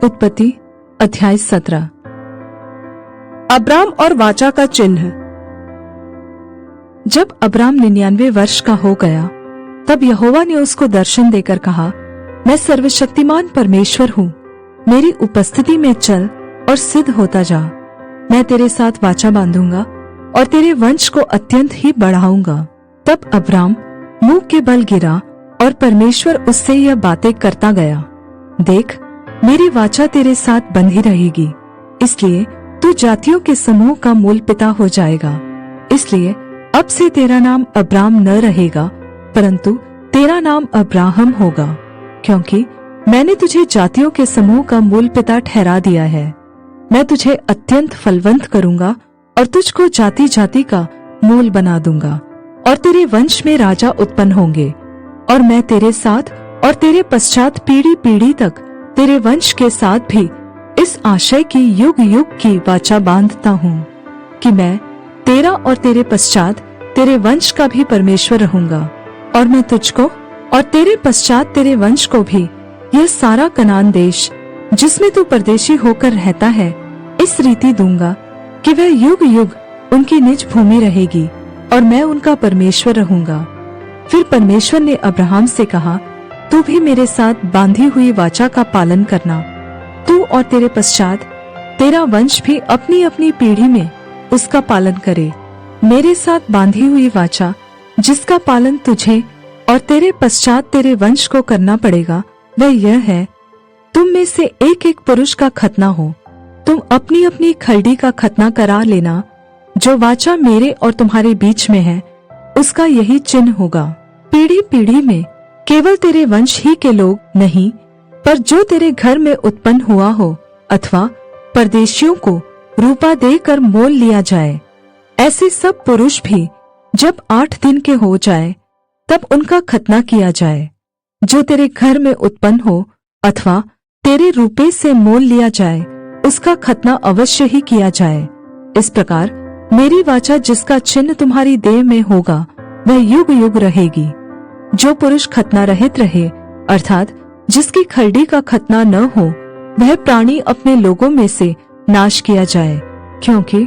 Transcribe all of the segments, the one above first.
उत्पत्ति अध्याय 17। अब्राम और वाचा का चिन्ह। जब अब्राम 99 वर्ष का हो गया, तब यहोवा ने उसको दर्शन देकर कहा, मैं सर्वशक्तिमान परमेश्वर हूँ, मेरी उपस्थिति में चल और सिद्ध होता जा। मैं तेरे साथ वाचा बांधूंगा और तेरे वंश को अत्यंत ही बढ़ाऊंगा। तब अब्राम मुंह के बल गिरा और परमेश्वर उससे यह बातें करता गया, देख, मेरी वाचा तेरे साथ बंधी रहेगी, इसलिए तू जातियों के समूह का मूल पिता हो जाएगा। इसलिए अब से तेरा नाम अब्राम न रहेगा, परंतु तेरा नाम अब्राहम होगा, क्योंकि मैंने तुझे जातियों के समूह का मूल पिता ठहरा दिया है। मैं तुझे अत्यंत फलवंत करूंगा और तुझको जाति जाति का मूल बना दूंगा, और तेरे वंश में राजा उत्पन्न होंगे। और मैं तेरे साथ और तेरे पश्चात पीढ़ी पीढ़ी तक तेरे वंश के साथ भी इस आशय की युग युग की वाचा बांधता हूँ कि मैं तेरा और तेरे पश्चात तेरे वंश का भी परमेश्वर रहूंगा। और मैं तुझको और तेरे पश्चात तेरे वंश को भी यह सारा कनान देश जिसमें तू परदेशी होकर रहता है इस रीति दूंगा कि वह युग युग उनकी निज भूमि रहेगी, और मैं उनका परमेश्वर रहूंगा। फिर परमेश्वर ने अब्राहम से कहा, तू भी मेरे साथ बांधी हुई वाचा का पालन करना। तू और तेरे पश्चात तेरा वंश भी अपनी अपनी पीढ़ी में उसका पालन करे। मेरे साथ बांधी हुई वाचा जिसका पालन तुझे और तेरे पश्चात तेरे वंश को करना पड़ेगा, वह यह है, तुम में से एक एक पुरुष का खतना हो। तुम अपनी अपनी खलड़ी का खतना करा लेना। जो वाचा मेरे और तुम्हारे बीच में है, उसका यही चिन्ह होगा। पीढ़ी पीढ़ी में केवल तेरे वंश ही के लोग नहीं, पर जो तेरे घर में उत्पन्न हुआ हो अथवा परदेशियों को रूपा देकर मोल लिया जाए, ऐसे सब पुरुष भी जब 8 दिन के हो जाए, तब उनका खतना किया जाए। जो तेरे घर में उत्पन्न हो अथवा तेरे रूपे से मोल लिया जाए, उसका खतना अवश्य ही किया जाए। इस प्रकार मेरी वाचा जिसका चिन्ह तुम्हारी देह में होगा, वह युग युग रहेगी। जो पुरुष खतना रहित रहे, अर्थात जिसकी खलड़ी का खतना न हो, वह प्राणी अपने लोगों में से नाश किया जाए, क्योंकि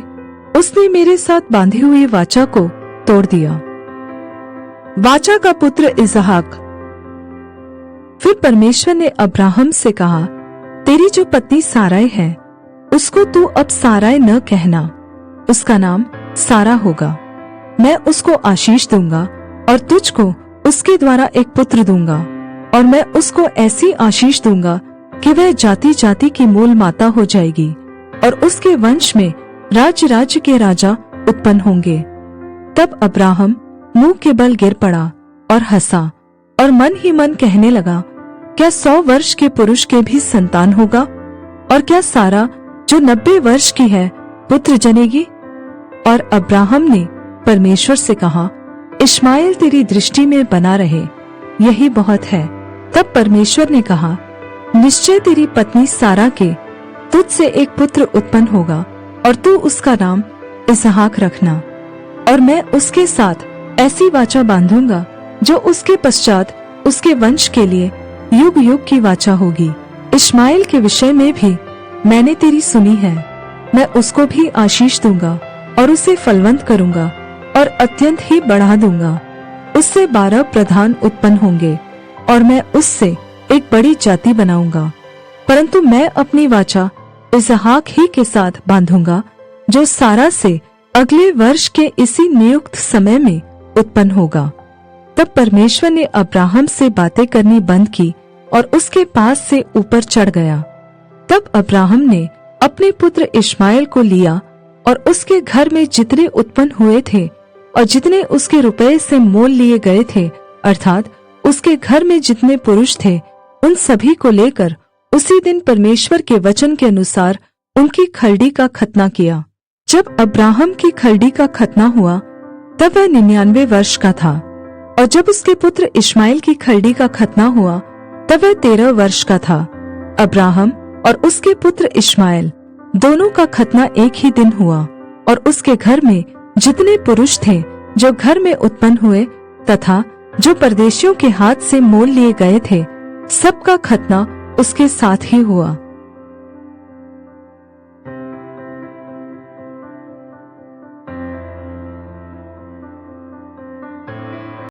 उसने मेरे साथ बांधी हुई वाचा को तोड़ दिया। वाचा का पुत्र इसहाक। फिर परमेश्वर ने अब्राहम से कहा, तेरी जो पत्नी साराई है, उसको तू अब साराई न कहना, उसका नाम सारा होगा। मैं उसको आशीष दूंगा और तुझको उसके द्वारा एक पुत्र दूंगा, और मैं उसको ऐसी आशीष दूंगा कि वह जाति जाति की मूल माता हो जाएगी, और उसके वंश में राज्य राज्य के राजा उत्पन्न होंगे। तब अब्राहम मुंह के बल गिर पड़ा और हंसा, और मन ही मन कहने लगा, क्या 100 वर्ष के पुरुष के भी संतान होगा? और क्या सारा जो 90 वर्ष की है पुत्र जनेगी? और अब्राहम ने परमेश्वर से कहा, इश्माएल तेरी दृष्टि में बना रहे, यही बहुत है। तब परमेश्वर ने कहा, निश्चय तेरी पत्नी सारा के तुझसे एक पुत्र उत्पन्न होगा, और तू उसका नाम इसहाक रखना। और मैं उसके साथ ऐसी वाचा बांधूंगा जो उसके पश्चात उसके वंश के लिए युग युग की वाचा होगी। इश्माएल के विषय में भी मैंने तेरी सुनी है। मैं उसको भी आशीष दूंगा और उसे फलवंत करूंगा और अत्यंत ही बढ़ा दूंगा। उससे 12 प्रधान उत्पन्न होंगे, और मैं उससे एक बड़ी जाति बनाऊंगा। परंतु मैं अपनी वाचा इसहाक ही के साथ बांधूंगा, जो सारा से अगले वर्ष के इसी नियुक्त समय में उत्पन्न होगा। तब परमेश्वर ने अब्राहम से बातें करनी बंद की और उसके पास से ऊपर चढ़ गया। तब अब्राहम ने अपने पुत्र इश्माएल को लिया, और उसके घर में जितने उत्पन्न हुए थे और जितने उसके रुपए से मोल लिए गए थे, अर्थात उसके घर में जितने पुरुष थे, उन सभी को लेकर उसी दिन परमेश्वर के वचन के अनुसार उनकी खलड़ी का खतना किया। जब अब्राहम की खलड़ी का खतना हुआ, तब वह 99 वर्ष का था, और जब उसके पुत्र इश्माएल की खलड़ी का खतना हुआ, तब वह 13 वर्ष का था। अब्राहम और उसके पुत्र इश्माएल दोनों का खतना एक ही दिन हुआ, और उसके घर में जितने पुरुष थे जो घर में उत्पन्न हुए तथा जो परदेशियों के हाथ से मोल लिए गए थे, सबका खतना उसके साथ ही हुआ।